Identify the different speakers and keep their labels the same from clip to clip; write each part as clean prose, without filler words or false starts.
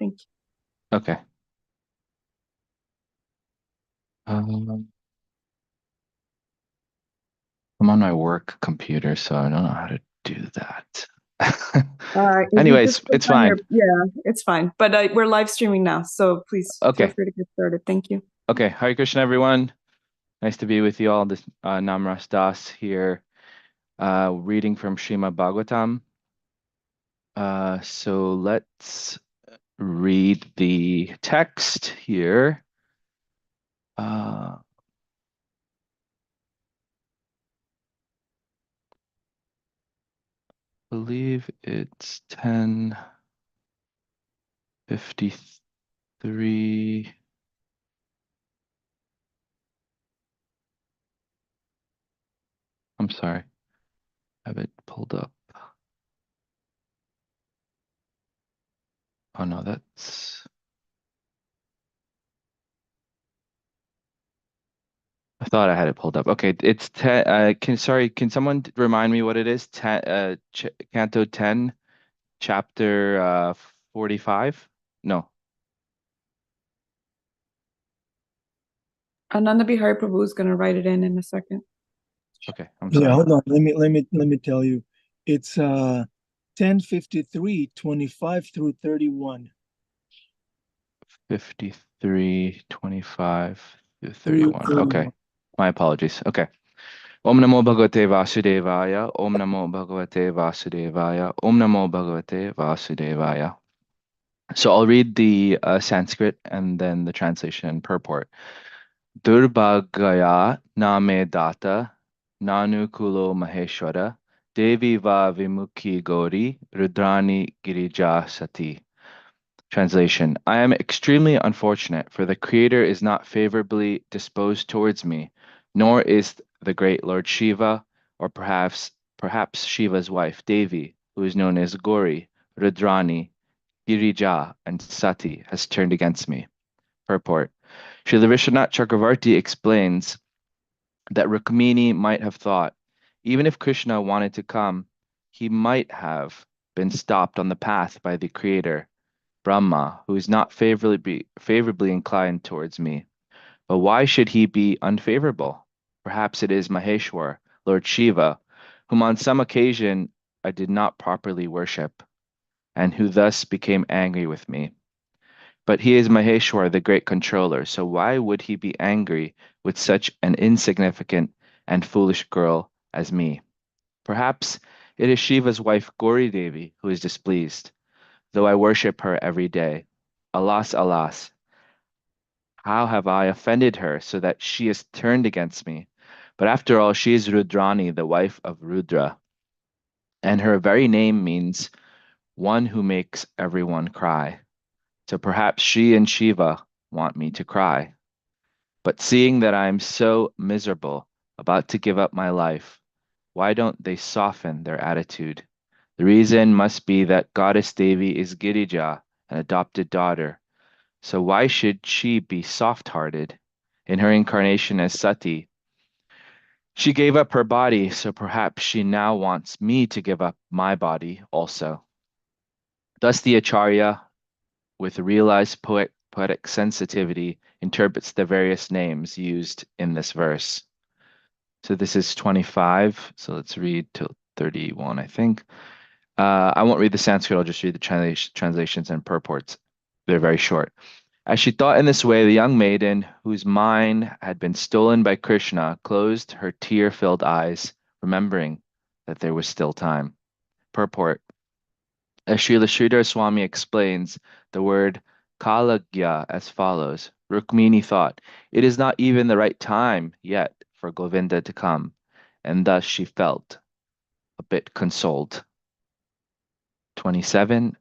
Speaker 1: Thank you.
Speaker 2: Okay. Um, I'm on my work computer, so I don't know how to do that.
Speaker 1: If you just
Speaker 2: Anyways,
Speaker 1: click
Speaker 2: it's
Speaker 1: on
Speaker 2: fine.
Speaker 1: yeah, it's fine. But we're live streaming now, so please feel
Speaker 2: Okay.
Speaker 1: free to get started. Thank you.
Speaker 2: Okay. Hare Krishna, everyone. Nice to be with you all. This Namras Das here, reading from Srimad Bhagavatam. So let's read the text here. I believe it's 10:53. I'm sorry. I have it pulled up. Oh no, that's I thought I had it pulled up. Okay, it's 10 can someone remind me what it is? 10 ch Canto 10, chapter 45? No.
Speaker 1: Ananda Bihari Prabhu is going to write it in a second.
Speaker 2: Okay, I'm
Speaker 3: Yeah,
Speaker 2: sorry.
Speaker 3: hold on. Let me tell you. It's 10:53, 25 through 31.
Speaker 2: 53, 25 through
Speaker 3: Through
Speaker 2: 31. Okay.
Speaker 3: 31.
Speaker 2: My apologies. Okay. Om Namo Bhagavate Vasudevaya. Om Namo Bhagavate Vasudevaya. Om Namo Bhagavate Vasudevaya. So I'll read the Sanskrit and then the translation and purport. Durbhagaya name data nanukulo maheshwara devi va vimukhi gauri rudrani girija sati. Translation: I am extremely unfortunate, for the Creator is not favorably disposed towards me, nor is the great Lord Shiva, or perhaps Shiva's wife Devi, who is known as Gauri, Rudrani, Girija, and Sati, has turned against me. Purport: Srila Vishwanath Chakravarti explains that Rukmini might have thought, even if Krishna wanted to come, he might have been stopped on the path by the Creator, Brahma, who is not favorably inclined towards me. But why should he be unfavorable? Perhaps it is Maheshwar, Lord Shiva, whom on some occasion I did not properly worship, and who thus became angry with me. But he is Maheshwar, the great controller, so why would he be angry with such an insignificant and foolish girl as me? Perhaps it is Shiva's wife Gauri Devi who is displeased, though I worship her every day. Alas, alas, how have I offended her so that she has turned against me? But after all, she is Rudrani, the wife of Rudra, and her very name means one who makes everyone cry. So perhaps she and Shiva want me to cry. But seeing that I am so miserable, about to give up my life, why don't they soften their attitude? The reason must be that Goddess Devi is Girija, an adopted daughter. So why should she be soft-hearted? In her incarnation as Sati, she gave up her body, so perhaps she now wants me to give up my body also. Thus the Acharya, with realized poetic sensitivity, interprets the various names used in this verse. So this is 25. So let's read till 31, I think. I won't read the Sanskrit. I'll just read the translations and purports. They're very short. As she thought in this way, the young maiden, whose mind had been stolen by Krishna, closed her tear-filled eyes, remembering that there was still time. Purport: as Srila Sridhar Swami explains the word kalagya as follows. Rukmini thought, it is not even the right time yet for Govinda to come, and thus she felt a bit consoled. 27.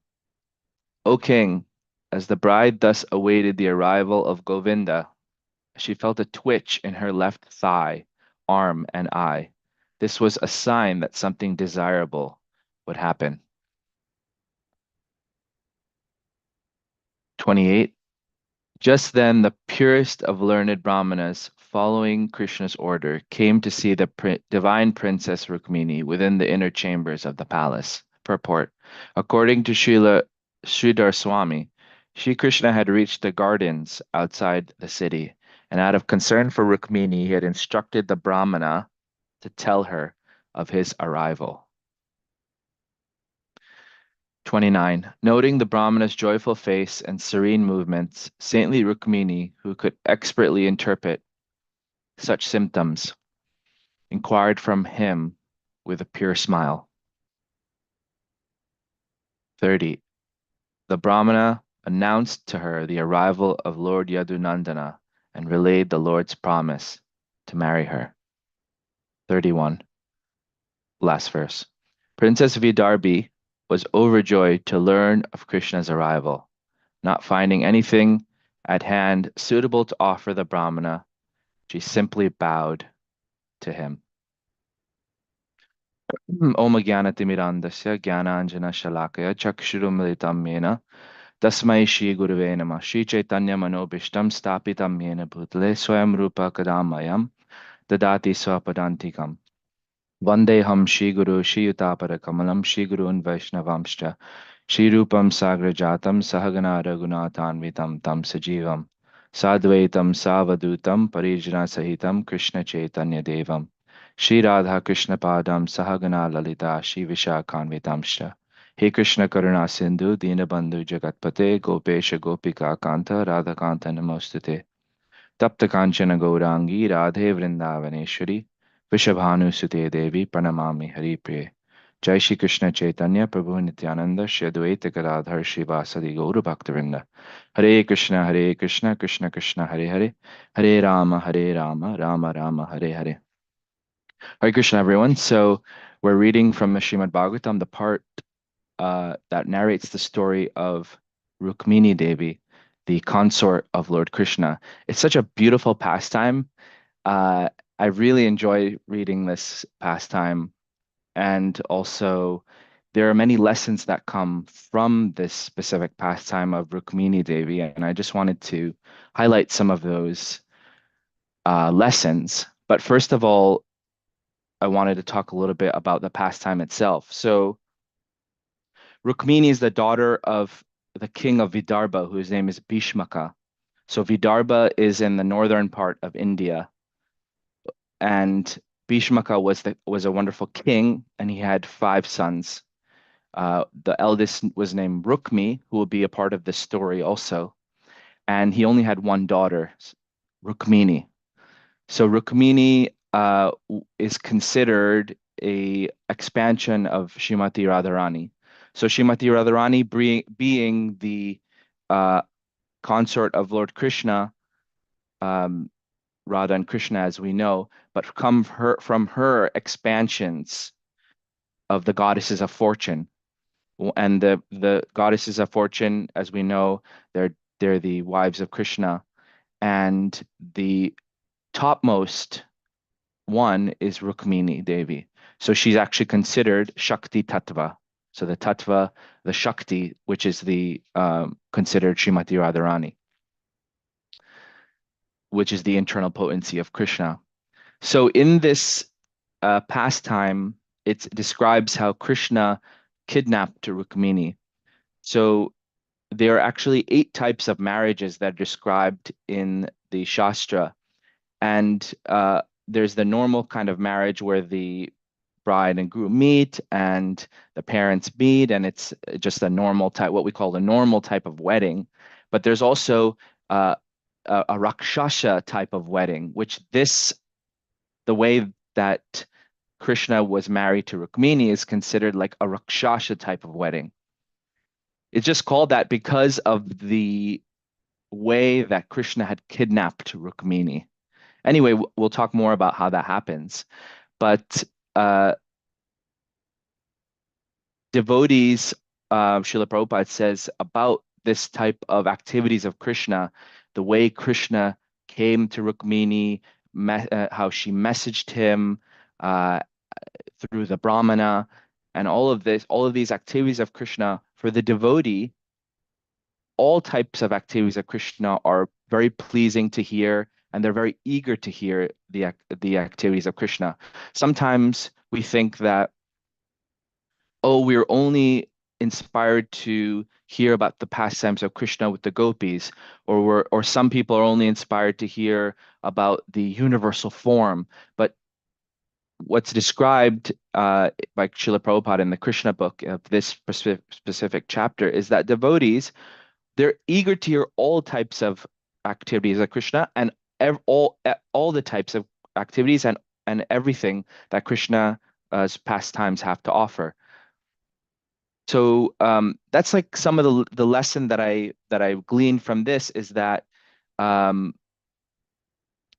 Speaker 2: O king, as the bride thus awaited the arrival of Govinda, she felt a twitch in her left thigh, arm, and eye. This was a sign that something desirable would happen. 28. Just then, the purest of learned Brahmanas, following Krishna's order, came to see the divine Princess Rukmini within the inner chambers of the palace. Purport: according to Srila Sridhar Swami, Shri Krishna had reached the gardens outside the city, and out of concern for Rukmini, he had instructed the Brahmana to tell her of his arrival. 29. Noting the Brahmana's joyful face and serene movements, saintly Rukmini, who could expertly interpret such symptoms, inquired from him with a pure smile. 30. The Brahmana announced to her the arrival of Lord Yadunandana and relayed the Lord's promise to marry her. 31. Last verse. Princess Vidarbhi was overjoyed to learn of Krishna's arrival. Not finding anything at hand suitable to offer the Brahmana, she simply bowed to him. Om Jnanatimirandasya Jnananjana Shalakaya Chakshurumilitam Yena Tasmai Shri Guruve Namah Shri Chaitanya Manobishtam Stapitam Yena Bhutale Swayam Rupa Kadamayam Dadati Swapadantikam Vandeham Shri Guru Shri Utapara Kamalam Shri Gurun Vaishnavamscha Shri Rupam Sagrajatam Sahagana Raghunathanvitam Tam Sajivam Sadvaitam Savadutam Parijana Sahitam Krishna Chaitanya Devam Shri Radha Krishna Padam Sahagana Lalita Shri Vishakhanvitamscha He Krishna Karuna Sindhu Dinabandhu Jagatpate Gopesha Gopika Kanta Radha Kanta Namostute Tapta Kanchana Gaurangi Radhe Vrindavaneshwari Vishabhanu Devi Pranamami Hari Priye Jai Shri Krishna Chaitanya Prabhu Nityananda Shri Advaita Gadadhar Srivasadi Gaura Bhaktavinda Hare Krishna Krishna Krishna Hare Hare Hare Rama Rama Rama Hare Hare. Hare Krishna, everyone. So we're reading from the Srimad Bhagavatam, the part that narrates the story of Rukmini Devi, the consort of Lord Krishna. It's such a beautiful pastime. I really enjoy reading this pastime, and also there are many lessons that come from this specific pastime of Rukmini Devi, and I just wanted to highlight some of those lessons. But first of all, I wanted to talk a little bit about the pastime itself. So Rukmini is the daughter of the king of Vidarbha, whose name is Bhishmaka. So Vidarbha is in the northern part of India, and Bhishmaka was a wonderful king, and he had 5 sons. The eldest was named Rukmi, who will be a part of this story also, and he only had one daughter, Rukmini. So Rukmini is considered a expansion of Shrimati Radharani. So Shrimati Radharani being the consort of Lord Krishna, Radha and Krishna as we know, but from her expansions of the goddesses of fortune. And the goddesses of fortune, as we know, they're the wives of Krishna, and the topmost one is Rukmini Devi. So she's actually considered Shakti Tattva. So the Tattva, the Shakti, which is the considered Srimati Radharani, which is the internal potency of Krishna. So in this pastime, it describes how Krishna kidnapped Rukmini. So there are actually 8 types of marriages that are described in the Shastra. And there's the normal kind of marriage where the bride and groom meet and the parents meet, and it's just a normal type, what we call the normal type of wedding. But there's also a Rakshasa type of wedding, which the way that Krishna was married to Rukmini is considered like a Rakshasa type of wedding. It's just called that because of the way that Krishna had kidnapped Rukmini. Anyway, we'll talk more about how that happens. But devotees, Srila Prabhupada says about this type of activities of Krishna, the way Krishna came to Rukmini, how she messaged him through the Brahmana, and all of these activities of Krishna for the devotee. All types of activities of Krishna are very pleasing to hear, and they're very eager to hear the activities of Krishna. Sometimes we think that, oh, we're only inspired to hear about the pastimes of Krishna with the gopis, or some people are only inspired to hear about the universal form. But what's described by Srila Prabhupada in the Krishna book of this specific chapter is that devotees, they're eager to hear all types of activities of Krishna and all the types of activities and everything that Krishna's pastimes have to offer. So that's like some of the lesson that I gleaned from this is that um,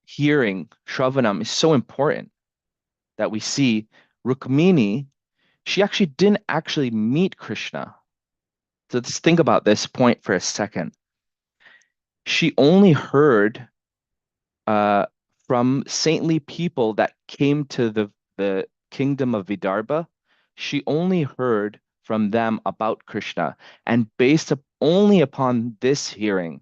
Speaker 2: hearing Shravanam is so important that we see Rukmini, she actually didn't actually meet Krishna. So let's think about this point for a second. She only heard uh, from saintly people that came to the kingdom of Vidarbha. She only heard from them about Krishna, and only upon this hearing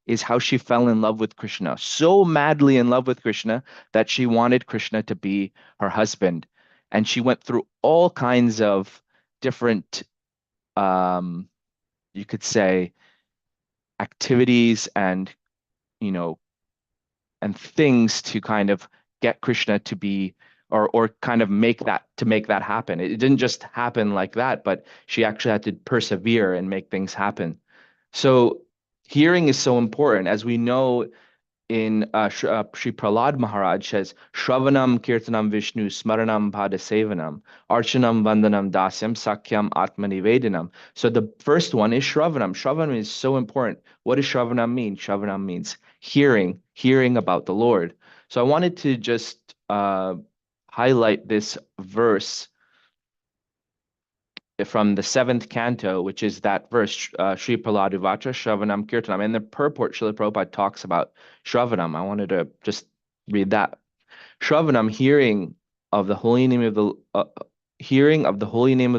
Speaker 2: is how she fell in love with Krishna, so madly in love with Krishna that she wanted Krishna to be her husband. And she went through all kinds of different, um, you could say, activities you know, and things to kind of get Krishna to be or kind of make that happen. It didn't just happen like that, but she actually had to persevere and make things happen. So hearing is so important. As we know in Sri Prahlad Maharaj says, Shravanam Kirtanam Vishnu Smaranam Pada Sevanam Archanam Vandanam Dasyam Sakyam Atmanivedanam. So the first one is Shravanam. Shravanam is so important. What does Shravanam mean? Shravanam means hearing about the Lord. So I wanted to just highlight this verse from the seventh canto, which is that verse, Sri Prahladivacha Shravanam Kirtanam. In the purport, Srila Prabhupada talks about Shravanam. I wanted to just read that. Shravanam, hearing of the holy name of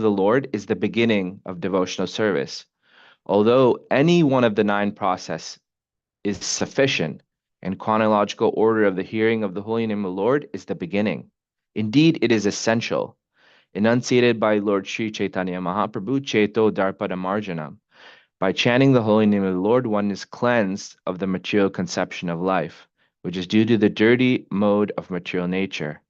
Speaker 2: the Lord is the beginning of devotional service. Although any one of the 9 process is sufficient, in chronological order of the hearing of the holy name of the Lord is the beginning. Indeed, it is essential. Enunciated by Lord Sri Chaitanya Mahaprabhu, Cheto Darpada Marjanam. By chanting the holy name of the Lord, one is cleansed of the material conception of life, which is due to the dirty mode of material nature.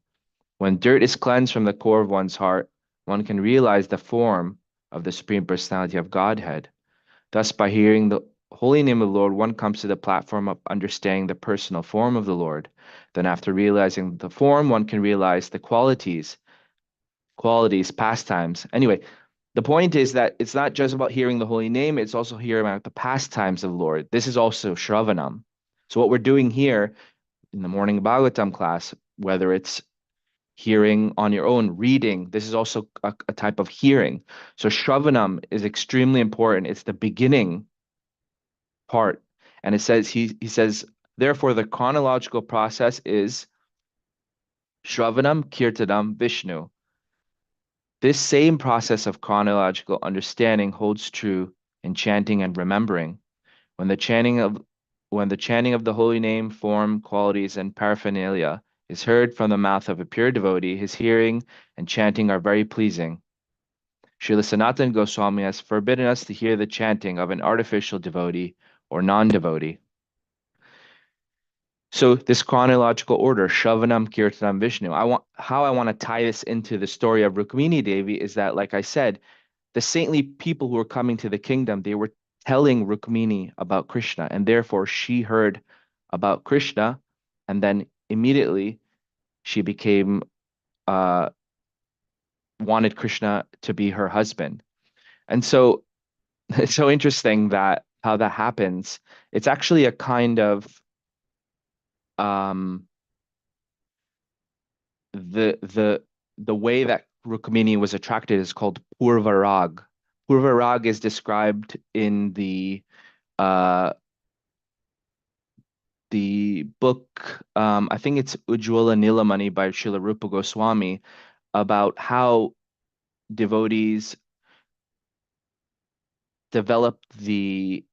Speaker 2: When dirt is cleansed from the core of one's heart, one can realize the form of the Supreme Personality of Godhead. Thus, by hearing the holy name of the Lord, one comes to the platform of understanding the personal form of the Lord. Then, after realizing the form, one can realize the qualities, pastimes. Anyway, the point is that it's not just about hearing the holy name, it's also hearing about the pastimes of the Lord. This is also Shravanam. So what we're doing here in the morning Bhagavatam class, whether it's hearing on your own, reading, this is also a type of hearing. So Shravanam is extremely important. It's the beginning part. And it says, he says, therefore the chronological process is Shravanam, Kirtanam, Vishnu. This same process of chronological understanding holds true in chanting and remembering. When the chanting of the holy name, form, qualities, and paraphernalia is heard from the mouth of a pure devotee, his hearing and chanting are very pleasing. Srila Sanatana Goswami has forbidden us to hear the chanting of an artificial devotee or non-devotee. So this chronological order, Shravanam, Kirtanam, Vishnu, how I want to tie this into the story of Rukmini Devi is that, like I said, the saintly people who were coming to the kingdom, they were telling Rukmini about Krishna, and therefore she heard about Krishna, and then immediately she became wanted Krishna to be her husband. And so it's so interesting that how that happens. It's actually a kind of um, the way that Rukmini was attracted is called Purva Rag. Purva Rag is described in uh, the book, I think it's Ujjwala Nilamani by Srila Rupa Goswami, about how devotees develop the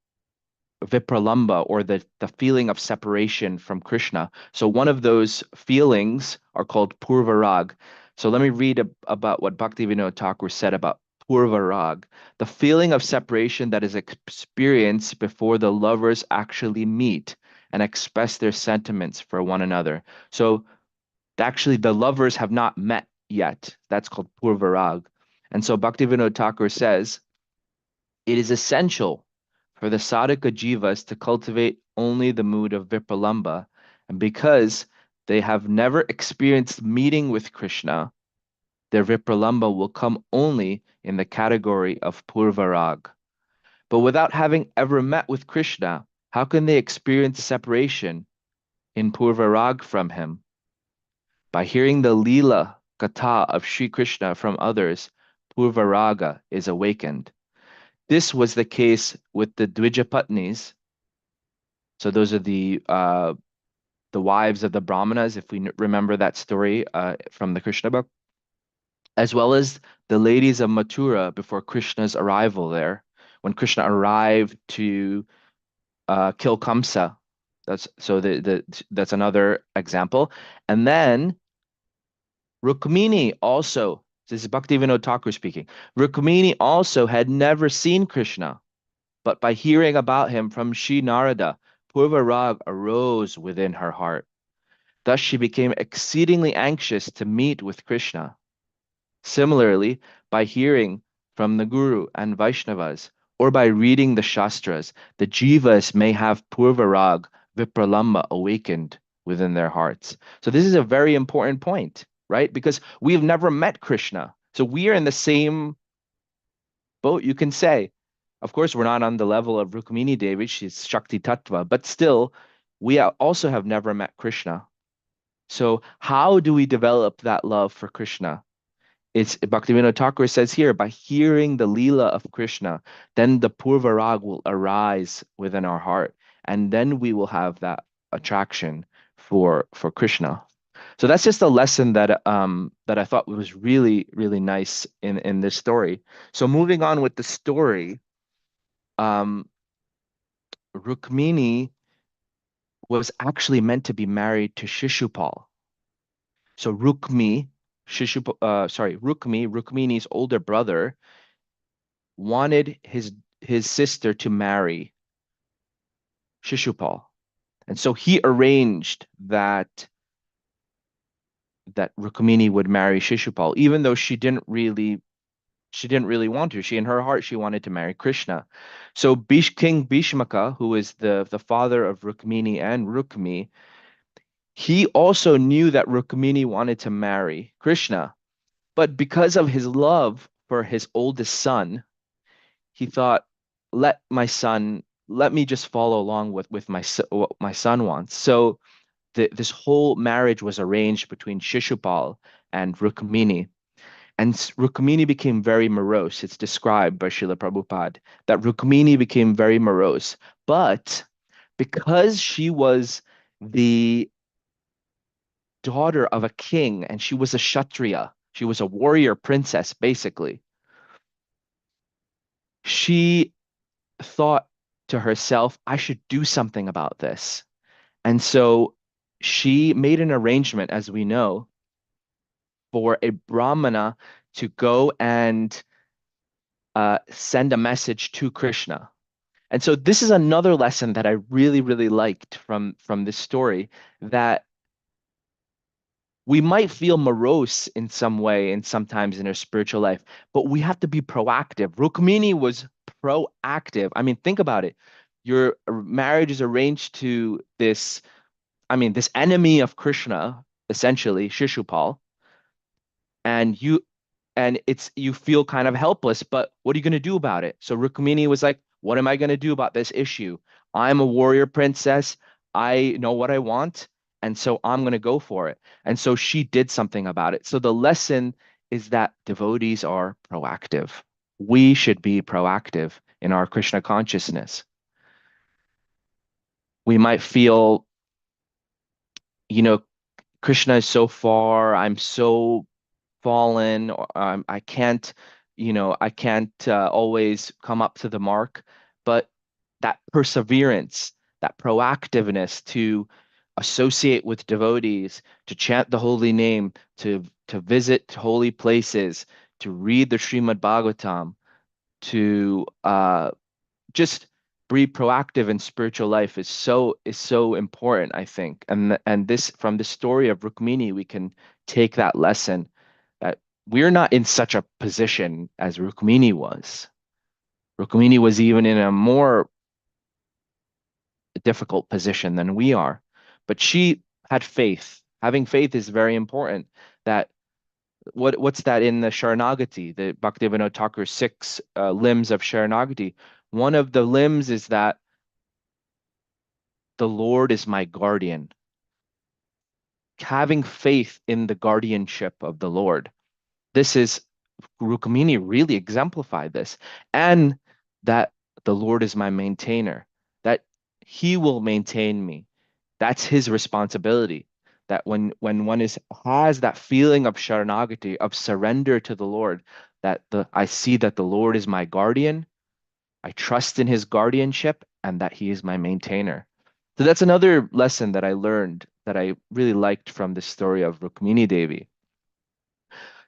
Speaker 2: vipralamba, or the feeling of separation from Krishna. So one of those feelings are called purvarag. So let me read about what Bhaktivinoda Thakur said about purvarag, the feeling of separation that is experienced before the lovers actually meet and express their sentiments for one another. So actually, the lovers have not met yet. That's called purvarag. And so Bhaktivinoda Thakur says, it is essential for the sadhaka jivas to cultivate only the mood of vipralamba. And because they have never experienced meeting with Krishna, their vipralamba will come only in the category of purvarag. But without having ever met with Krishna, how can they experience separation in purvarag from him? By hearing the Leela Katha of Sri Krishna from others, purvaraga is awakened. This was the case with the Dvijapatnis. So those are the wives of the Brahmanas, if we remember that story from the Krishna book, as well as the ladies of Mathura before Krishna's arrival there. When Krishna arrived to kill Kamsa, that's another example. And then Rukmini also, this is Bhaktivinoda Thakur speaking. Rukmini also had never seen Krishna, but by hearing about him from Sri Narada, Purvarag arose within her heart. Thus she became exceedingly anxious to meet with Krishna. Similarly, by hearing from the Guru and Vaishnavas, or by reading the Shastras, the Jivas may have Purvarag, Vipralamba awakened within their hearts. So this is a very important point, right? Because we've never met Krishna. So we are in the same boat, you can say. Of course, we're not on the level of Rukmini Devi, she's Shakti Tattva, but still, also have never met Krishna. So how do we develop that love for Krishna? It's Bhaktivinoda Thakur says here, by hearing the Leela of Krishna, then the Purvarag will arise within our heart, and then we will have that attraction for Krishna. So that's just a lesson that I thought was really, really nice in this story. So moving on with the story, Rukmini was actually meant to be married to Shishupal. So Rukmini's older brother, wanted his sister to marry Shishupal. And so he arranged that Rukmini would marry Shishupal, even though she didn't really want to. She, in her heart, she wanted to marry Krishna. So King Bhishmaka, who is the father of Rukmini and Rukmi, he also knew that Rukmini wanted to marry Krishna. But because of his love for his oldest son, he thought, let me just follow along with what my son wants. So this whole marriage was arranged between Shishupal and Rukmini. And Rukmini became very morose. It's described by Srila Prabhupada that Rukmini became very morose. But because she was the daughter of a king and she was a Kshatriya, she was a warrior princess, basically, she thought to herself, I should do something about this. And so she made an arrangement, as we know, for a Brahmana to go and send a message to Krishna. And so this is another lesson that I really, really liked from this story, that we might feel morose in some way and sometimes in our spiritual life, but we have to be proactive. Rukmini was proactive. I mean, think about it. Your marriage is arranged to this enemy of Krishna, essentially, Shishupal, and you feel kind of helpless, but what are you going to do about it? So Rukmini was like, what am I going to do about this issue? I'm a warrior princess. I know what I want, and so I'm going to go for it. And so she did something about it. So the lesson is that devotees are proactive. We should be proactive in our Krishna consciousness. We might feel, Krishna is so far, I'm so fallen, or I can't always come up to the mark. But that perseverance, that proactiveness to associate with devotees, to chant the holy name, to visit holy places, to read the Srimad Bhagavatam, to just be proactive in spiritual life is so important, I think. And this from the story of Rukmini, we can take that lesson that we're not in such a position as Rukmini was. Rukmini was even in a more difficult position than we are, but she had faith. Having faith is very important. That what's that in the Sharanagati, the Bhaktivinoda Thakur's six limbs of Sharanagati? One of the limbs is that the Lord is my guardian. Having faith in the guardianship of the Lord. This is Rukmini really exemplified this, and that the Lord is my maintainer, that He will maintain me. That's His responsibility. That when one has that feeling of Sharanagati, of surrender to the Lord, that I see that the Lord is my guardian, I trust in His guardianship, and that He is my maintainer. So that's another lesson that I learned that I really liked from the story of Rukmini Devi.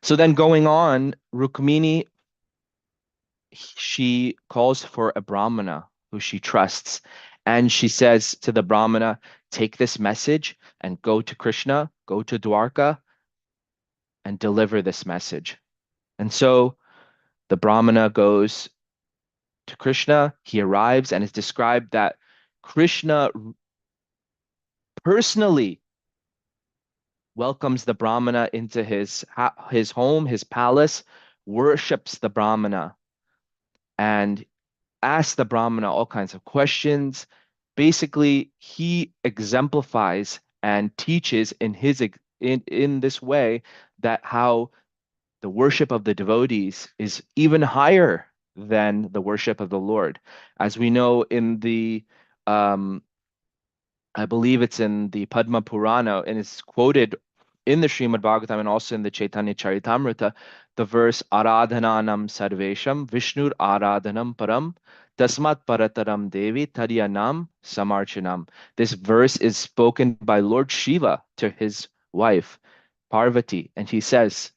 Speaker 2: So then going on, Rukmini, she calls for a Brahmana who she trusts. And she says to the Brahmana, take this message and go to Krishna, go to Dwarka, and deliver this message. And so the Brahmana goes to Krishna. He arrives, and it's described that Krishna personally welcomes the Brahmana into his home, his palace, worships the Brahmana, and asks the Brahmana all kinds of questions. Basically, he exemplifies and teaches in this way that how the worship of the devotees is even higher than the worship of the Lord. As we know in the I believe it's in the Padma Purana, and it's quoted in the Srimad Bhagavatam and also in the Chaitanya Charitamrita, the verse Aradhananam Sarvesham Vishnur Aradhanam Param Tasmat Parataram Devi Tadyanam Samarchanam. This verse is spoken by Lord Shiva to his wife Parvati, and he says,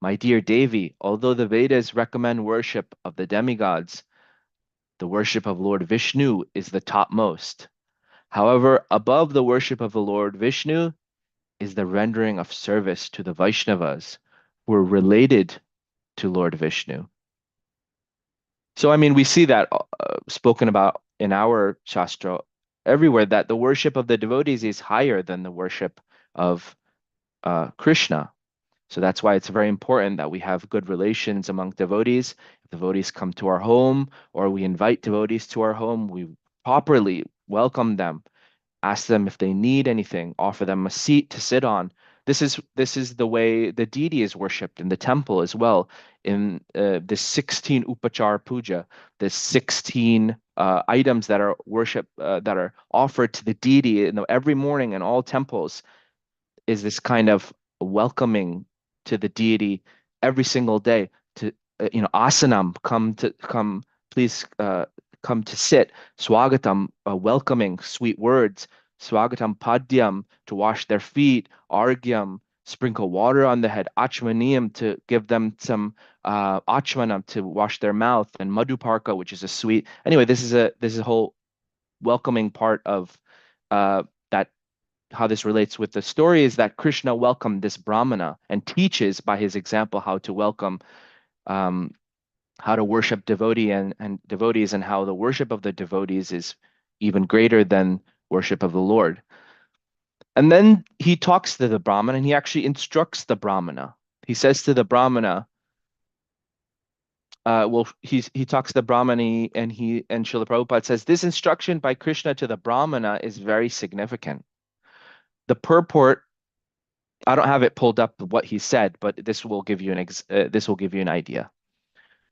Speaker 2: my dear Devi, although the Vedas recommend worship of the demigods, the worship of Lord Vishnu is the topmost. However, above the worship of the Lord Vishnu is the rendering of service to the Vaishnavas who are related to Lord Vishnu. So, I mean, we see that spoken about in our Shastra everywhere, that the worship of the devotees is higher than the worship of Krishna. So that's why it's very important that we have good relations among devotees. If devotees come to our home or we invite devotees to our home, we properly welcome them, ask them if they need anything, offer them a seat to sit on. This is the way the deity is worshipped in the temple as well. In the 16 upachar puja, the 16 items that are worship that are offered to the deity every morning in all temples, is this kind of welcoming to the deity every single day. To asanam, come please come to sit. Swagatam, welcoming sweet words. Swagatam padyam, to wash their feet. Argyam, sprinkle water on the head. Achmaniyam, to give them some achmanam, to wash their mouth. And madhuparka, which is a sweet. Anyway, this is a whole welcoming part of that. How this relates with the story is that Krishna welcomed this Brahmana and teaches by his example how to welcome, how to worship and devotees, and how the worship of the devotees is even greater than worship of the Lord. And then he talks to the Brahmana, and he actually instructs the Brahmana. He says to the Brahmana, he talks to the Brahmana, and Srila Prabhupada says this instruction by Krishna to the Brahmana is very significant. The purport, I don't have it pulled up what he said, but this will give you an idea.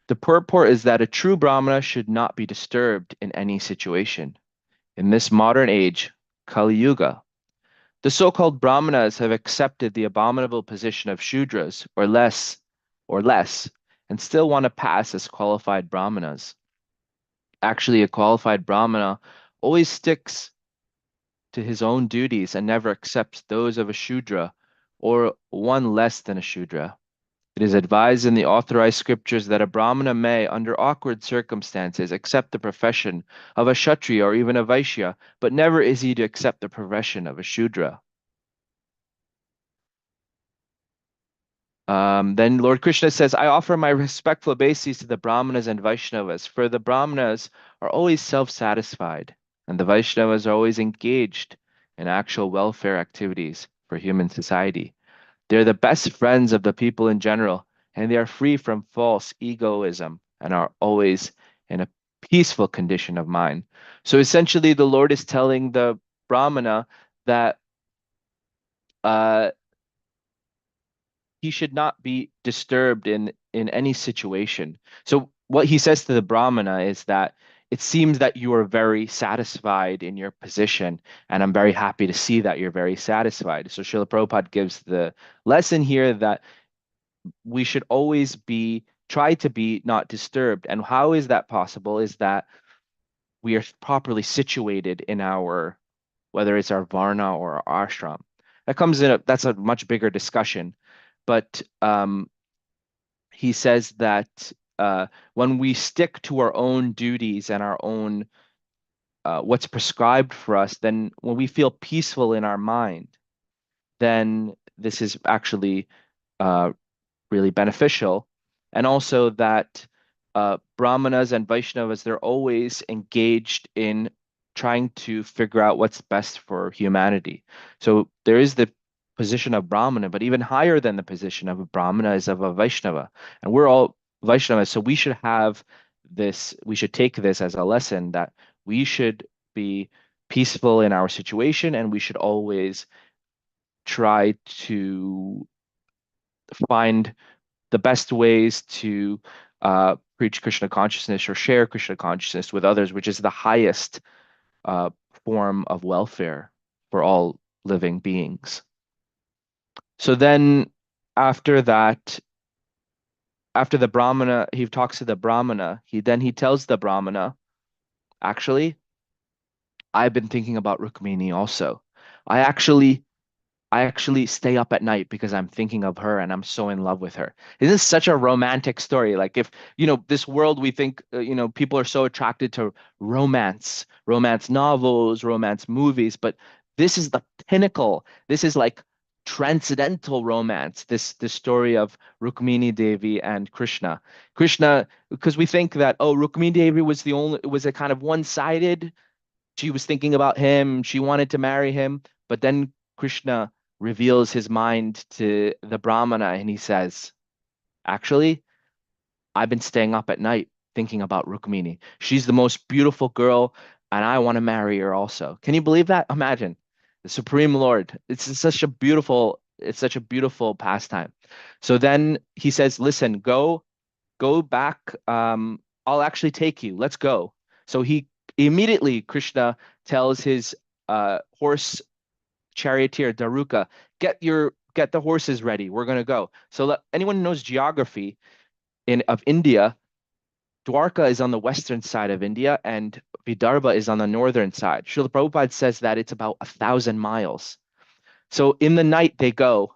Speaker 2: The purport is that a true Brahmana should not be disturbed in any situation. In this modern age, Kali Yuga, the so-called Brahmanas have accepted the abominable position of Shudras or less, and still want to pass as qualified Brahmanas. Actually, a qualified Brahmana always sticks to his own duties and never accepts those of a Shudra or one less than a Shudra. It is advised in the authorized scriptures that a Brahmana may, under awkward circumstances, accept the profession of a Kshatriya or even a Vaishya, but never is he to accept the profession of a Shudra. Then Lord Krishna says, I offer my respectful obeisances to the Brahmanas and Vaishnavas, for the Brahmanas are always self-satisfied, and the Vaishnavas are always engaged in actual welfare activities for human society. They're the best friends of the people in general, and they are free from false egoism and are always in a peaceful condition of mind. So essentially, the Lord is telling the Brahmana that uh, he should not be disturbed in any situation. So what he says to the Brahmana is that it seems that you are very satisfied in your position, and I'm very happy to see that you're very satisfied. So Srila Prabhupada gives the lesson here that we should always try to be not disturbed. And how is that possible? Is that we are properly situated in our, whether it's our varna or our ashram. That's a much bigger discussion. But he says that when we stick to our own duties and our own what's prescribed for us, then when we feel peaceful in our mind, then this is actually uh, really beneficial. And also that Brahmanas and Vaishnavas, they're always engaged in trying to figure out what's best for humanity. So there is the position of Brahmana, but even higher than the position of a Brahmana is of a Vaishnava. And we're all Vaishnavas, so we should take this as a lesson that we should be peaceful in our situation, and we should always try to find the best ways to preach Krishna consciousness or share Krishna consciousness with others, which is the highest uh, form of welfare for all living beings. So then after that, after the Brahmana, he talks to the Brahmana, he tells the Brahmana, actually, I've been thinking about Rukmini also. I actually I actually stay up at night because I'm thinking of her and I'm so in love with her. This is such a romantic story. Like if, this world we think, people are so attracted to romance novels, romance movies, but this is the pinnacle. This is like transcendental romance. This story of Rukmini Devi and Krishna. Krishna, because we think that, oh, Rukmini Devi was a kind of one-sided, she was thinking about him, she wanted to marry him, but then Krishna reveals his mind to the Brahmana and he says, actually, I've been staying up at night thinking about Rukmini. She's the most beautiful girl and I want to marry her also. Can you believe that? Imagine the Supreme Lord. It's such a beautiful pastime. So then he says, listen, go back. I'll actually take you. Let's go. So he immediately, Krishna tells his horse charioteer Daruka, get the horses ready. We're gonna go. So anyone who knows geography of India, Dwarka is on the western side of India and Vidarbha is on the northern side. Srila Prabhupada says that it's about 1,000 miles. So in the night they go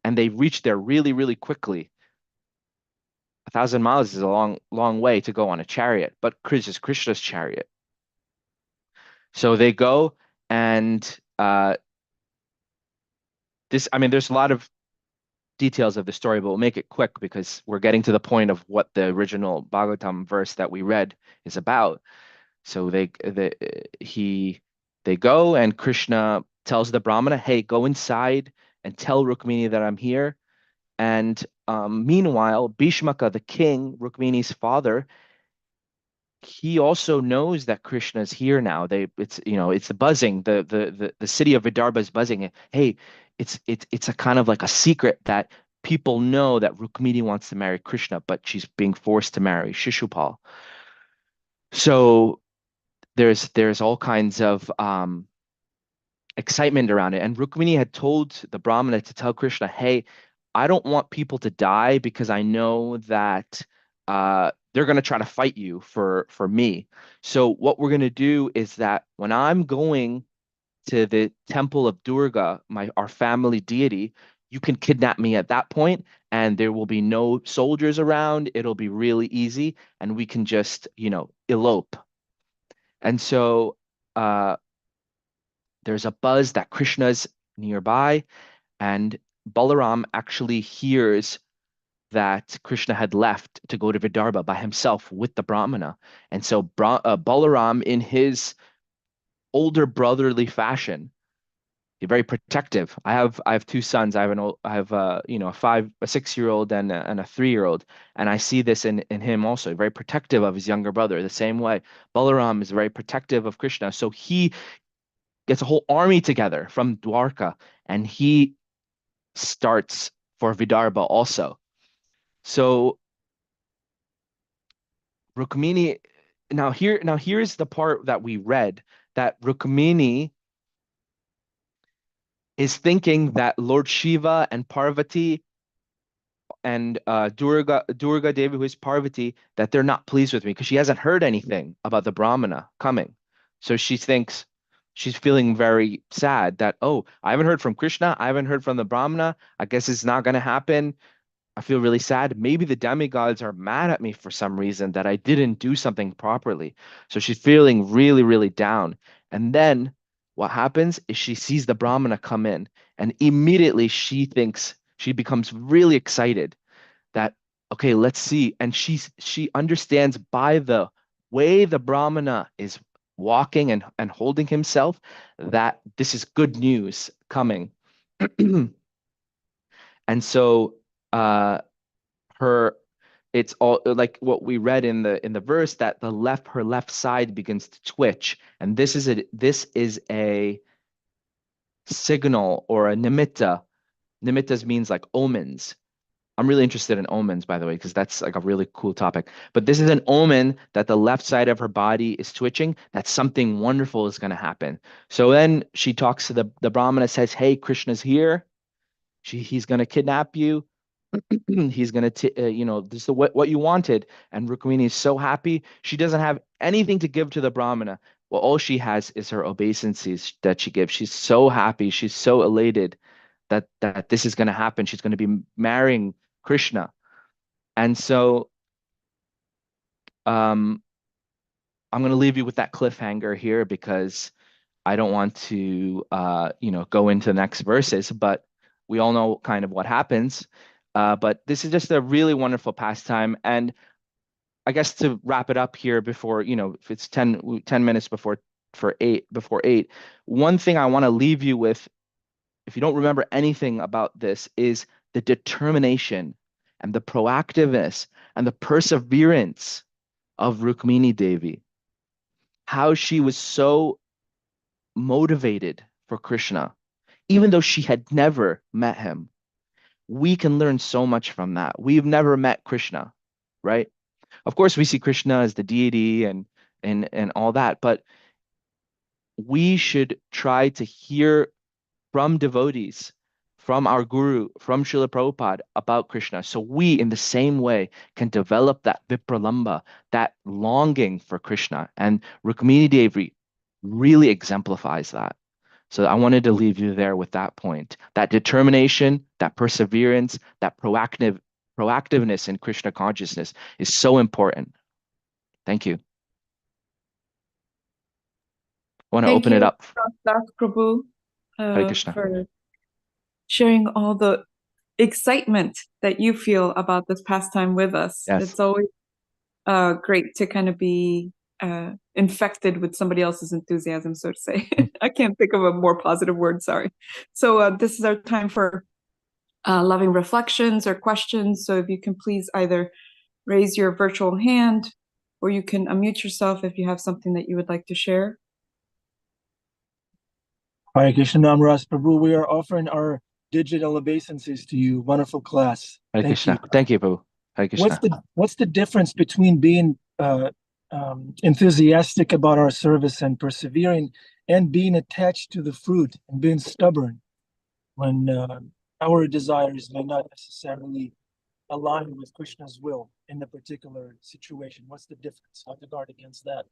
Speaker 2: and they reach there really, really quickly. 1,000 miles is a long, long way to go on a chariot, but Krishna's chariot. So they go and there's a lot of details of the story, but we'll make it quick because we're getting to the point of what the original Bhagavatam verse that we read is about. So they go and Krishna tells the Brahmana, "Hey, go inside and tell Rukmini that I'm here." And meanwhile, Bhishmaka, the king, Rukmini's father, he also knows that Krishna is here now. It's the buzzing. The city of Vidarbha is buzzing. Hey, it's a kind of like a secret that people know that Rukmini wants to marry Krishna, but she's being forced to marry Shishupal. So there's all kinds of excitement around it. And Rukmini had told the Brahmana to tell Krishna, hey, I don't want people to die because I know that they're going to try to fight you for me. So what we're going to do is that when I'm going to the temple of Durga, our family deity, you can kidnap me at that point, and there will be no soldiers around. It'll be really easy, and we can just, elope. And so there's a buzz that Krishna's nearby, and Balaram actually hears that Krishna had left to go to Vidarbha by himself with the Brahmana. And so Balaram, in his older brotherly fashion, very protective. I have two sons. I have a 6-year-old and a 3-year-old, and I see this in him also. Very protective of his younger brother. The same way, Balaram is very protective of Krishna. So he gets a whole army together from Dwarka, and he starts for Vidarbha also. So Rukmini, here's the part that we read, that Rukmini is thinking that Lord Shiva and Parvati and Durga Devi, who is Parvati, that they're not pleased with me because she hasn't heard anything about the Brahmana coming. So she thinks, she's feeling very sad that, oh, I haven't heard from Krishna, I haven't heard from the Brahmana. I guess it's not going to happen. I feel really sad. Maybe the demigods are mad at me for some reason that I didn't do something properly. So she's feeling really, really down. And then what happens is she sees the Brahmana come in, and immediately she becomes really excited that, okay, let's see. And she understands by the way the Brahmana is walking and holding himself that this is good news coming. And so uh her it's all like what we read in the verse, that her left side begins to twitch, and this is a signal or a nimitta. Nimittas means like omens. I'm really interested in omens, by the way, because that's like a really cool topic. But this is an omen that the left side of her body is twitching, that something wonderful is going to happen. So then she talks to the Brahmana, says, hey, Krishna's here. He's going to kidnap you. He's gonna this is what you wanted. And Rukmini is so happy. She doesn't have anything to give to the Brahmana. Well, all she has is her obeisances that she gives. She's so happy, she's so elated that this is going to happen. She's going to be marrying Krishna. And so um I'm going to leave you with that cliffhanger here, because I don't want to go into the next verses, but we all know kind of what happens. But this is just a really wonderful pastime. And I guess to wrap it up here before, if it's 10 minutes before 8, one thing I want to leave you with, if you don't remember anything about this, is the determination and the proactiveness and the perseverance of Rukmini Devi. How she was so motivated for Krishna, even though she had never met him. We can learn so much from that. We've never met Krishna, right? Of course, we see Krishna as the deity and all that, but we should try to hear from devotees, from our guru, from Srila Prabhupada about Krishna. So we, in the same way, can develop that vipralamba, that longing for Krishna. And Rukmini Devi really exemplifies that. So I wanted to leave you there with that point. That determination, that perseverance, that proactiveness in Krishna consciousness is so important. Thank you. I want to
Speaker 1: Thank
Speaker 2: open it
Speaker 1: you,
Speaker 2: up.
Speaker 1: Rasa Prabhu,
Speaker 2: Hare Krishna.
Speaker 1: for sharing all the excitement that you feel about this pastime with us.
Speaker 2: Yes.
Speaker 1: It's always great to kind of be infected with somebody else's enthusiasm, so to say. I can't think of a more positive word, sorry. So this is our time for loving reflections or questions. So if you can please either raise your virtual hand, or you can unmute yourself if you have something that you would like to share.
Speaker 3: Hare Krishna, I'm Ras Prabhu. We are offering our digital obeisances to you. Wonderful class.
Speaker 2: Hare
Speaker 3: Thank
Speaker 2: Krishna.
Speaker 3: you.
Speaker 2: Thank you, Prabhu. Hare Krishna.
Speaker 3: What's the difference between being enthusiastic about our service and persevering, and being attached to the fruit and being stubborn when our desires may not necessarily align with Krishna's will in the particular situation? What's the difference? How to guard against that?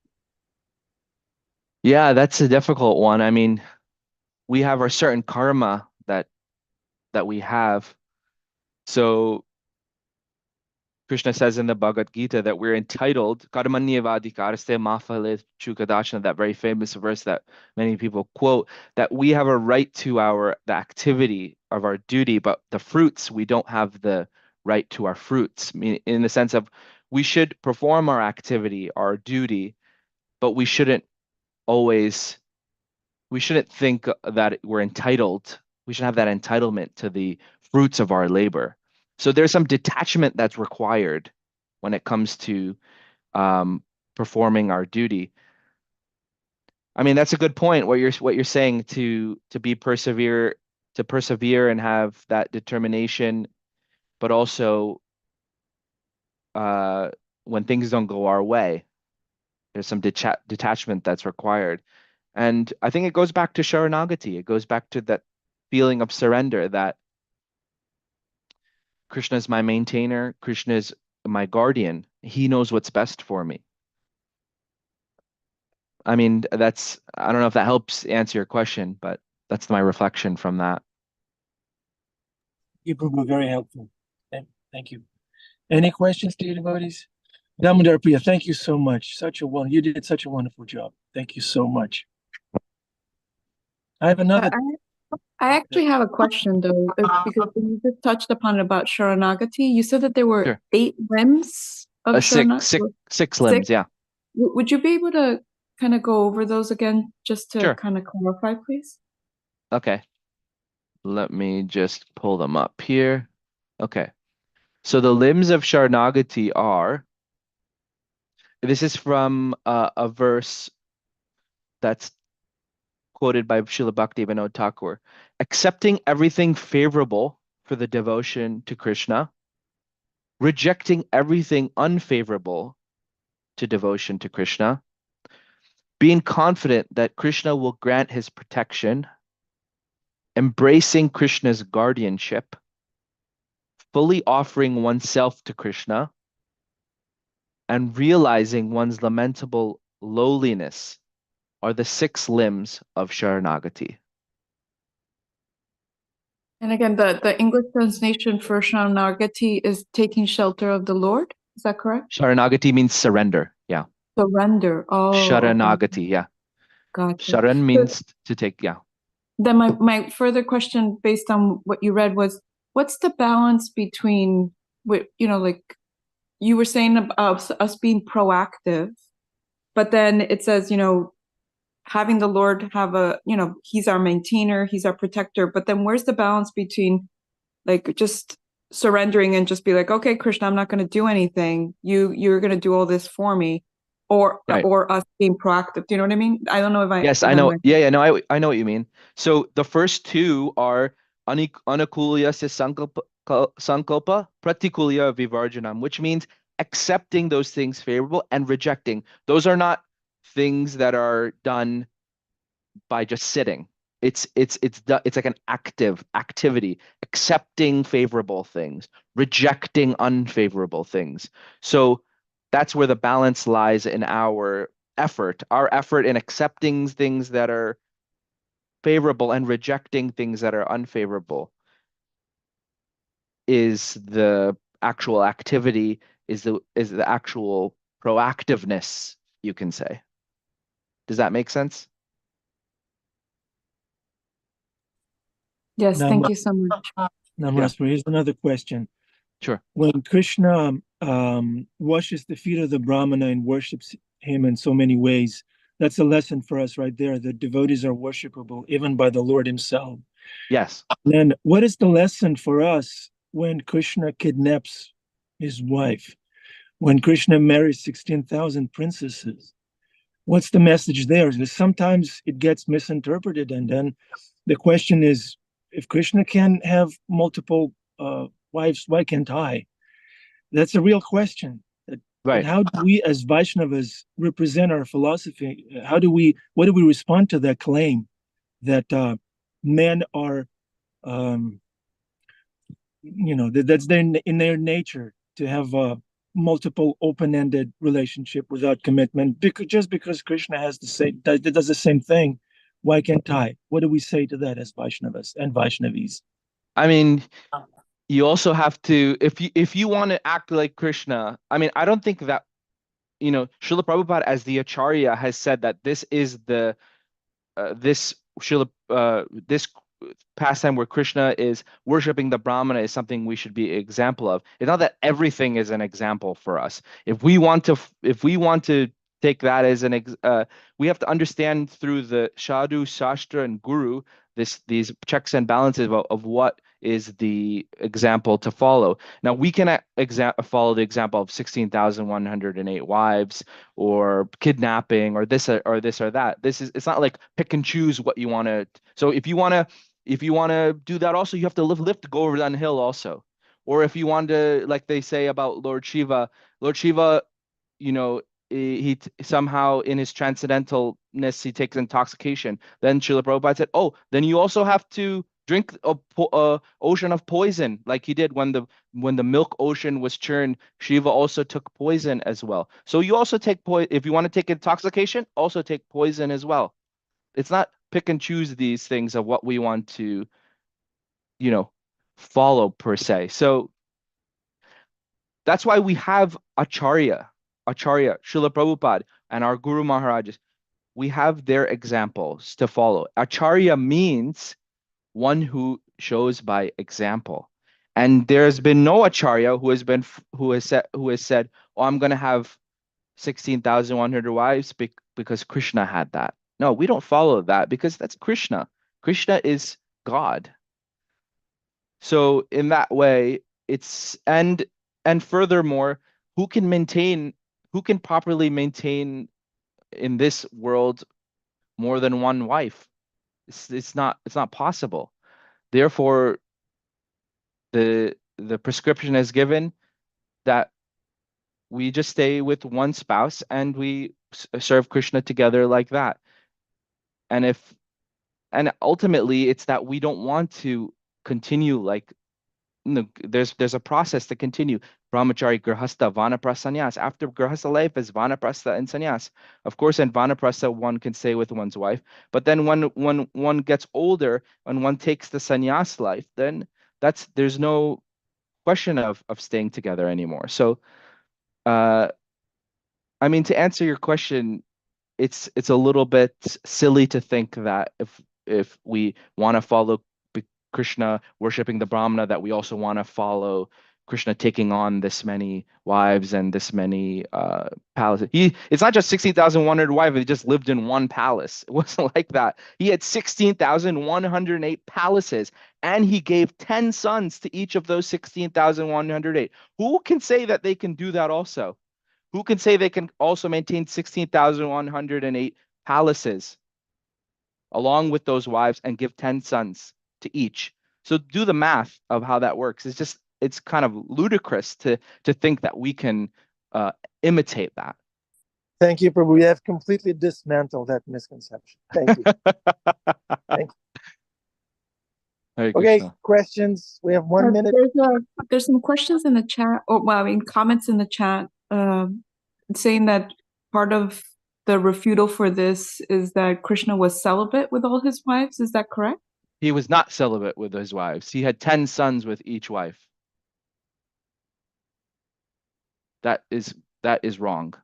Speaker 2: Yeah, that's a difficult one. I mean, we have our certain karma that that we have. So Krishna says in the Bhagavad Gita that we're entitled, Karmanyevadhikaraste mafale chukadashana, that very famous verse that many people quote, that we have a right to the activity of our duty, but the fruits, we don't have the right to our fruits. I mean, in the sense of we should perform our activity, our duty, but we shouldn't think that we're entitled. We should have that entitlement to the fruits of our labor. So there's some detachment that's required when it comes to performing our duty. I mean, that's a good point. What you're saying to persevere and have that determination, but also when things don't go our way, there's some detachment that's required. And I think it goes back to Sharanagati. It goes back to that feeling of surrender, that Krishna is my maintainer, Krishna is my guardian. He knows what's best for me. I mean, I don't know if that helps answer your question, but that's my reflection from that.
Speaker 3: You were very helpful. Thank you. Any questions, dear devotees? Damodar Priya, thank you so much. You did such a wonderful job. Thank you so much. I have another.
Speaker 1: I actually have a question though, because you just touched upon about Sharanagati. You said that there were
Speaker 2: Sure.
Speaker 1: 8 limbs of Sharanagati.
Speaker 2: Six limbs, yeah.
Speaker 1: Would you be able to kind of go over those again, just to
Speaker 2: Sure.
Speaker 1: kind of clarify, please?
Speaker 2: Okay. Let me just pull them up here. Okay. So the limbs of Sharanagati are, this is from a verse that's quoted by Srila Bhaktivinoda Thakur, accepting everything favorable for the devotion to Krishna, rejecting everything unfavorable to devotion to Krishna, being confident that Krishna will grant his protection, embracing Krishna's guardianship, fully offering oneself to Krishna, and realizing one's lamentable lowliness are the 6 limbs of Sharanagati.
Speaker 1: And again, the English translation for Sharanagati is taking shelter of the Lord. Is that correct?
Speaker 2: Sharanagati means surrender. Yeah.
Speaker 1: Surrender. Oh,
Speaker 2: Sharanagati. Yeah.
Speaker 1: gotcha.
Speaker 2: Sharan means to take. Yeah.
Speaker 1: Then my further question, based on what you read, was what's the balance between what, like you were saying about us being proactive, but then it says, having the Lord have he's our maintainer, he's our protector. But then where's the balance between like just surrendering and just be like, okay, Krishna, I'm not going to do anything. You're going to do all this for me, or
Speaker 2: Right.
Speaker 1: or us being proactive. Do you know what I mean? I don't know if I.
Speaker 2: Yes, I know. Yeah, no, I know what you mean. So the first 2 are anukulya se sankalpa, pratikulya vivarjanam, which means accepting those things favorable and rejecting. Those are not things that are done by just sitting. It's like an active activity, accepting favorable things, rejecting unfavorable things. So that's where the balance lies in our effort in accepting things that are favorable and rejecting things that are unfavorable is the actual activity, is the actual proactiveness, you can say. Does that make sense?
Speaker 1: Yes, thank you so much.
Speaker 3: Namaraswar, here's another question.
Speaker 2: Sure.
Speaker 3: When Krishna washes the feet of the Brahmana and worships him in so many ways, that's a lesson for us right there. The devotees are worshipable even by the Lord himself.
Speaker 2: Yes.
Speaker 3: Then what is the lesson for us when Krishna kidnaps his wife? When Krishna marries 16,000 princesses? What's the message there? Because sometimes it gets misinterpreted. And then the question is, if Krishna can have multiple wives, why can't I? That's a real question.
Speaker 2: Right.
Speaker 3: But how do we, as Vaishnavas, represent our philosophy? What do we respond to that claim that men are, that's in their nature to have a multiple open-ended relationship without commitment? Just because Krishna has does the same thing, why can't I? What do we say to that as Vaishnavas and Vaishnavis?
Speaker 2: I mean, you also have to, if you want to act like Krishna, I mean, I don't think that, Srila Prabhupada as the Acharya has said that this is the this this pastime where Krishna is worshiping the Brahmana is something we should be an example of. It's not that everything is an example for us. If we want to take that as we have to understand through the Sadhu, Shastra, and Guru these checks and balances of what is the example to follow. Now we can follow the example of 16,108 wives or kidnapping or this or that. It's not like pick and choose what you want to. So if you want to do that also, you have to lift go over that hill also. Or if you want to, like they say about Lord Shiva, you know, somehow in his transcendentalness he takes intoxication. Then Srila Prabhupada said, "Oh, then you also have to drink a ocean of poison, like he did when the milk ocean was churned. Shiva also took poison as well. So you also take poison if you want to take intoxication. Also take poison as well. It's not pick and choose these things of what we want to, you know, follow per se. So that's why we have Acharya, Srila Prabhupada, and our Guru Maharajas. We have their examples to follow. Acharya means one who shows by example. And there's been no Acharya who has said, "Oh, I'm going to have 16,100 wives because Krishna had that." No, we don't follow that because that's Krishna. Krishna is God. So in that way, it's and furthermore, who can maintain who can properly maintain in this world more than one wife? It's not possible. Therefore, the prescription is given that we just stay with one spouse and we serve Krishna together like that. And if and ultimately it's that we don't want to continue like there's a process to continue. Brahmachari, Grihastha, Vanaprastha, Sannyas. After Grihastha life is Vanaprastha and Sannyas. Of course, in Vanaprastha, one can stay with one's wife. But then when one gets older and one takes the sannyas life, then there's no question of staying together anymore. So, uh, I mean, to answer your question, it's a little bit silly to think that if we want to follow Krishna worshiping the Brahmana, that we also want to follow Krishna taking on this many wives and this many palaces. It's not just 16,100 wives, he just lived in one palace. It wasn't like that. He had 16,108 palaces, and he gave 10 sons to each of those 16,108. Who can say that they can do that also? Who can say they can also maintain 16,108 palaces along with those wives and give 10 sons to each? So do the math of how that works. It's kind of ludicrous to think that we can imitate that.
Speaker 3: Thank you, Prabhu. We have completely dismantled that misconception. Thank you. Thank you.
Speaker 2: Hare
Speaker 3: Okay,
Speaker 2: Krishna.
Speaker 3: questions. We have 1 minute.
Speaker 1: There's some questions in the chat, or well, I mean, comments in the chat, saying that part of the refutal for this is that Krishna was celibate with all his wives. Is that correct?
Speaker 2: He was not celibate with his wives. He had 10 sons with each wife. That is wrong.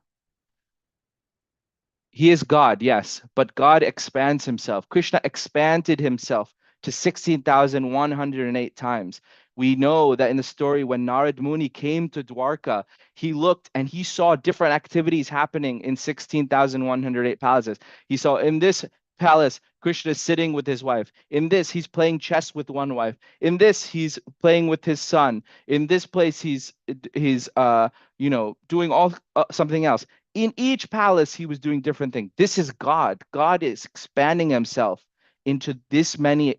Speaker 2: He is God, yes, but God expands himself. Krishna expanded himself to 16,108 times. We know that in the story when Narad Muni came to Dwarka, he looked and he saw different activities happening in 16,108 palaces. He saw in this palace, Krishna is sitting with his wife. In this, he's playing chess with one wife. In this, he's playing with his son. In this place, he's doing all something else. In each palace, he was doing different things. This is God. God is expanding himself into this many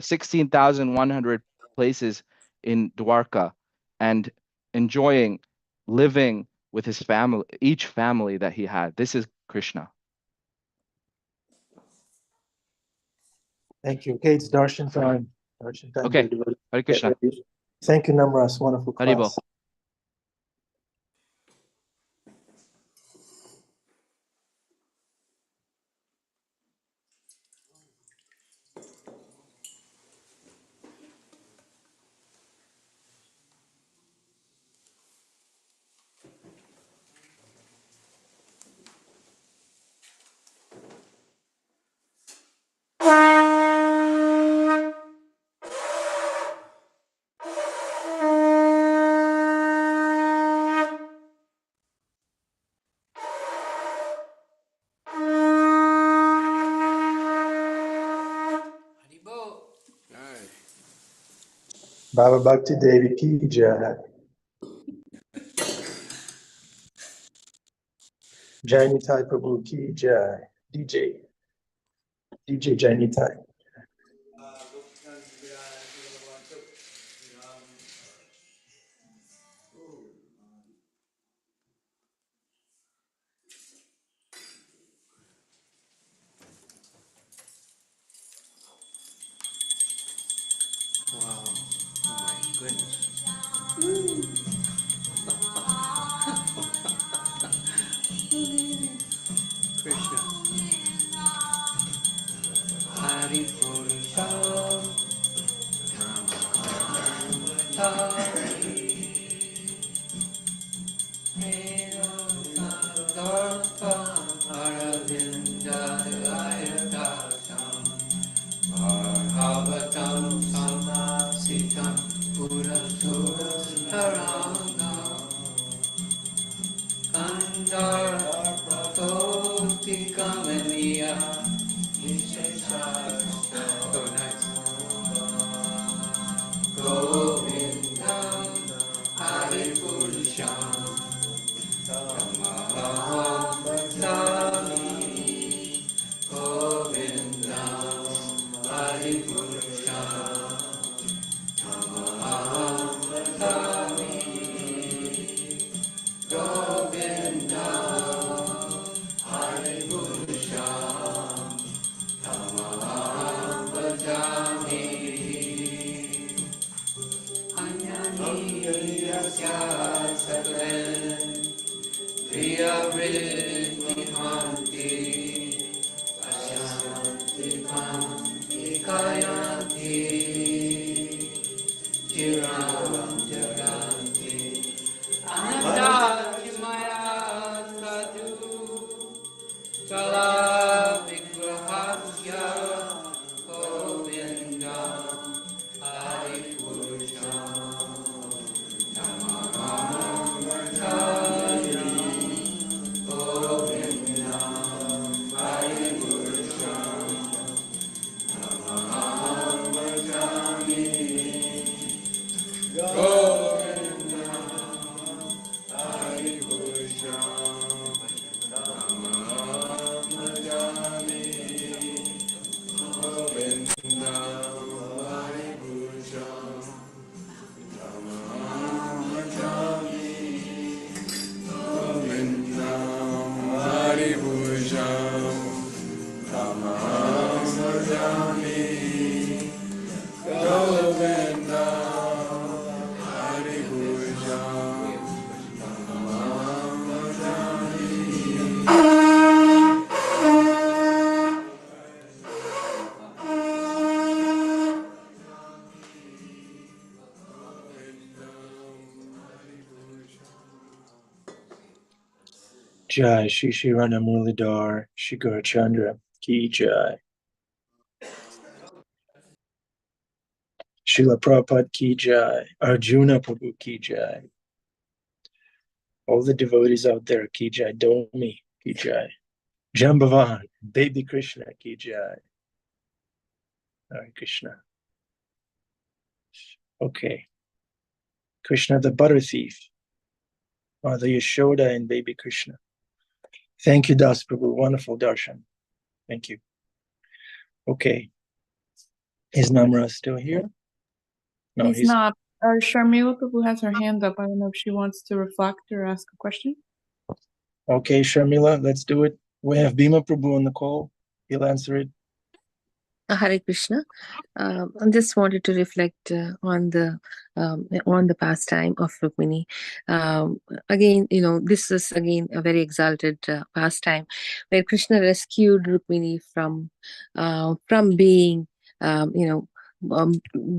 Speaker 2: 16,100 places in Dwarka and enjoying living with his family, each family that he had. This is Krishna.
Speaker 3: Thank you. Okay, it's darshan time. Darshan time.
Speaker 2: Okay. Hare Krishna.
Speaker 3: Thank you, Namras. Wonderful
Speaker 2: Haribol.
Speaker 3: class. Baba Bhakti Devi ki jai. Jai Nitai Prabhu ki jai. DJ Jai Nitai.
Speaker 4: Wow. Oh my goodness. Krishna. Hari Purusha. Hari. Darpa. Aravinda. Ayatatam. Bhagavatam. Samasitam. Purasura. Tarangam. Kandara Kamaniya. Oh, nice. Govinda Hari Purusham Tamaham Bhajami. Govinda Hari Purusham Tamaham Bhajami. Govinda Hari Purusham Tamaham Bhajami. Anyaniya Saklen Priya Vritti Hanti Ashanti Kanti Kayanti Chiram Jaganti Anandati Maya Sadhu Chala Vigrahasya Govinda Hari Purusham Tamaham Bhajami. Govinda Hari Purusham Tamaham Bhajami. Govinda Hari Purusham Tamaham Bhajami. Govinda Hari Purusham Tamaham Bhajami. Govinda Hari Purusham Tamaham Bhajami. Govinda Hari Purusham Tamaham Bhajami.
Speaker 3: Jai Shri Shri Rana Muladhar Shri Gaurachandra ki jai. Srila Prabhupada ki jai. Arjuna Prabhu ki jai. All the devotees out there ki jai. Domi ki jai. Jambavan, Baby Krishna ki jai. Hare Krishna. Okay. Krishna the butter thief. Mother Yashoda and Baby Krishna. Thank you, Das Prabhu. Wonderful darshan. Thank you. Okay. Is Namra still here? No,
Speaker 1: He's not. Sharmila Prabhu has her hand up. I don't know if she wants to reflect or ask a question.
Speaker 3: Okay, Sharmila, let's do it. We have Bhima Prabhu on the call. He'll answer it.
Speaker 5: Hare Krishna. I just wanted to reflect on the pastime of Rukmini. Again, this is again a very exalted pastime where Krishna rescued Rukmini from being,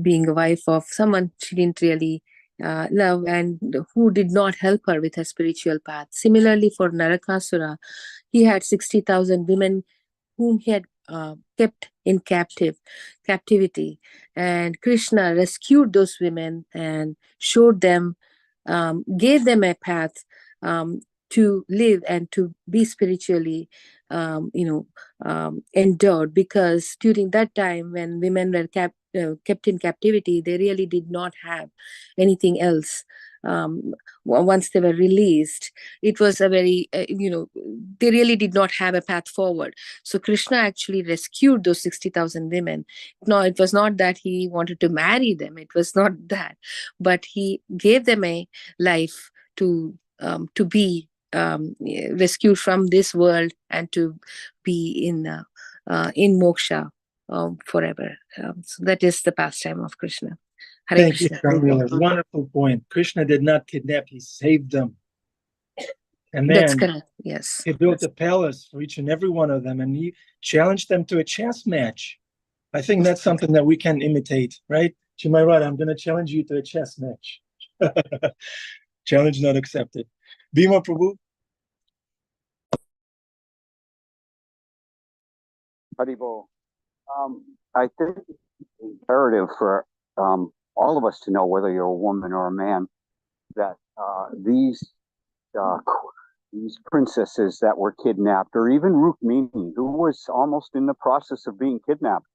Speaker 5: being a wife of someone she didn't really love and who did not help her with her spiritual path. Similarly, for Narakasura, he had 60,000 women whom he had kept in captivity, and Krishna rescued those women and showed them, gave them a path to live and to be spiritually endured, because during that time when women were kept in captivity, they really did not have anything else. Once they were released, it was a very they really did not have a path forward. So Krishna actually rescued those 60,000 women. No, it was not that he wanted to marry them, it was not that, but he gave them a life to be rescued from this world and to be in moksha forever. So that is the pastime of Krishna. Hare
Speaker 3: Thank you,
Speaker 5: Krishna.
Speaker 3: Sharmila. Wonderful point. Krishna did not kidnap, he saved them. And
Speaker 5: That's
Speaker 3: then
Speaker 5: correct. Yes.
Speaker 3: he built a palace for each and every one of them, and he challenged them to a chess match. I think that's something that we can imitate, right? Chimairada, I'm going to challenge you to a chess match. Challenge not accepted. Bhima Prabhu.
Speaker 6: Haribol. I think it's imperative for all of us to know, whether you're a woman or a man, that uh, these princesses that were kidnapped, or even Rukmini, who was almost in the process of being kidnapped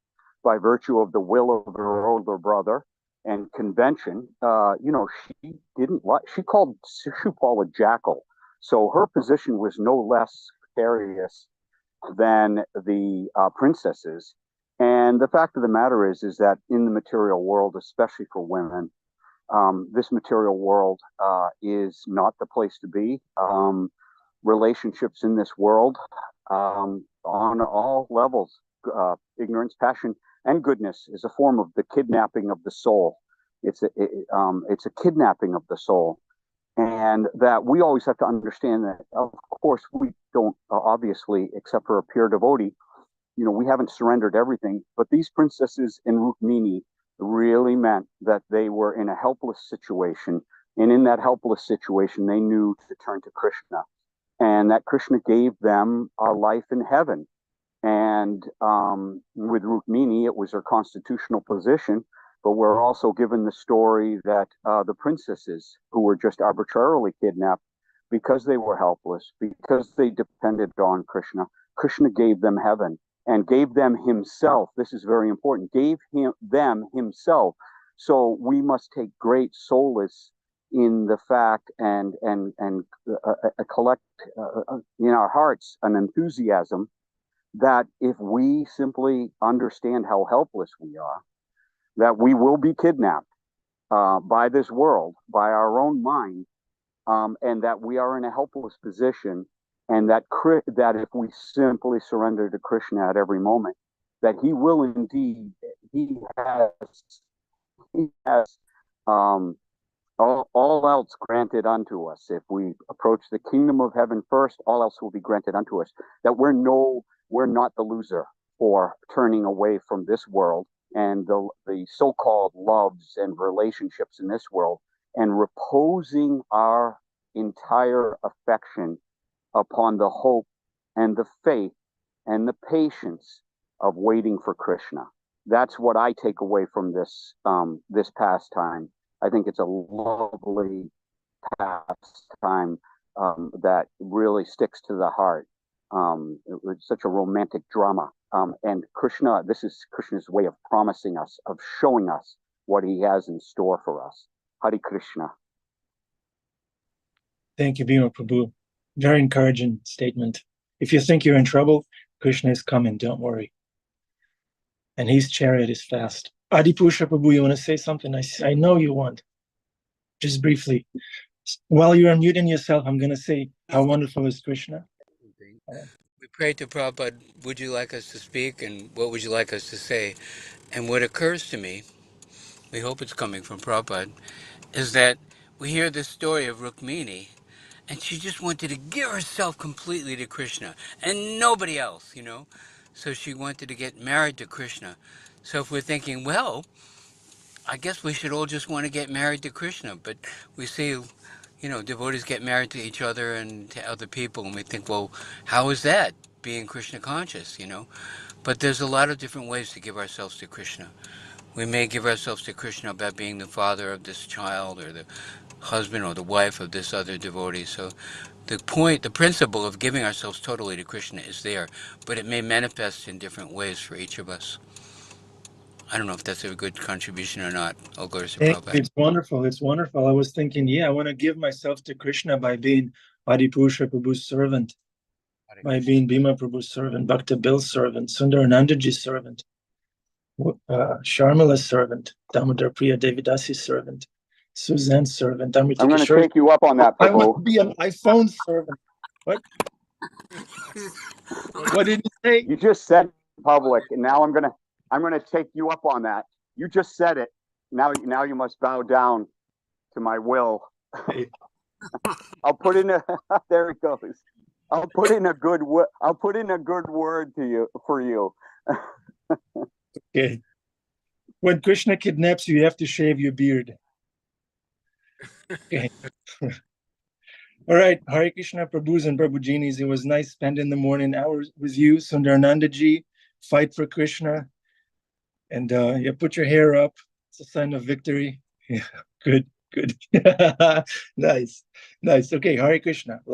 Speaker 6: by virtue of the will of her older brother and convention, she didn't like, she called Shishupal a jackal. So her position was no less precarious than the princesses. And the fact of the matter is that in the material world, especially for women, this material world is not the place to be. Relationships in this world, on all levels, ignorance, passion, and goodness, is a form of the kidnapping of the soul. It's a kidnapping of the soul. And that we always have to understand that, of course, we don't, obviously, except for a pure devotee, we haven't surrendered everything. But these princesses in Rukmini really meant that they were in a helpless situation. And in that helpless situation, they knew to turn to Krishna. And that Krishna gave them a life in heaven. And with Rukmini, it was her constitutional position. But we're also given the story that the princesses who were just arbitrarily kidnapped, because they were helpless, because they depended on Krishna, Krishna gave them heaven and gave them himself. This is very important. Gave them himself. So we must take great solace in the fact and collect in our hearts an enthusiasm that if we simply understand how helpless we are, that we will be kidnapped by this world, by our own mind, and that we are in a helpless position, and that if we simply surrender to Krishna at every moment, that he will indeed, he has all else granted unto us. If we approach the kingdom of heaven first, all else will be granted unto us. That we're not the loser for turning away from this world and the so-called loves and relationships in this world, and reposing our entire affection upon the hope and the faith and the patience of waiting for Krishna. That's what I take away from this pastime. I think it's a lovely pastime that really sticks to the heart. It was such a romantic drama. And Krishna, this is Krishna's way of promising us, of showing us what he has in store for us. Hare Krishna.
Speaker 3: Thank you, Bhima Prabhu. Very encouraging statement. If you think you're in trouble, Krishna is coming, don't worry. And his chariot is fast. Adipusha Prabhu, you want to say something? I know you want. Just briefly. While you're unmuting yourself, I'm going to say, how wonderful is Krishna?
Speaker 7: We prayed to Prabhupada, would you like us to speak, and what would you like us to say? And what occurs to me, we hope it's coming from Prabhupada, is that we hear this story of Rukmini, and she just wanted to give herself completely to Krishna, and nobody else, So she wanted to get married to Krishna. So if we're thinking, well, I guess we should all just want to get married to Krishna, but we see, devotees get married to each other and to other people, and we think, well, how is that, being Krishna conscious, But there's a lot of different ways to give ourselves to Krishna. We may give ourselves to Krishna by being the father of this child, or the husband or the wife of this other devotee. So the point, the principle of giving ourselves totally to Krishna is there, but it may manifest in different ways for each of us. I don't know if that's a good contribution or not. I'll go to Prabhupada.
Speaker 3: It's wonderful. It's wonderful. I was thinking, I want to give myself to Krishna by being Adipusha Prabhu's servant, by being Bhima Prabhu's servant, Bhakta Bill's servant, Sundaranandaji's servant, Sharmila's servant, Damodar Priya Devidasi's servant, Suzanne's servant.
Speaker 6: I'm going to take you up on that,
Speaker 3: I
Speaker 6: Prabhu.
Speaker 3: want to be an iPhone servant. What? What did you say?
Speaker 6: You just said public, and now I'm gonna take you up on that. You just said it. Now you must bow down to my will. I'll put in a there it goes. I'll put in a good word to you for you.
Speaker 3: Okay. When Krishna kidnaps you, you have to shave your beard. Okay. All right. Hare Krishna, Prabhus and Prabhujinis. It was nice spending the morning hours with you, Sundaranandaji. Fight for Krishna. And put your hair up. It's a sign of victory. Yeah, good. Nice. Okay, Hare Krishna. Love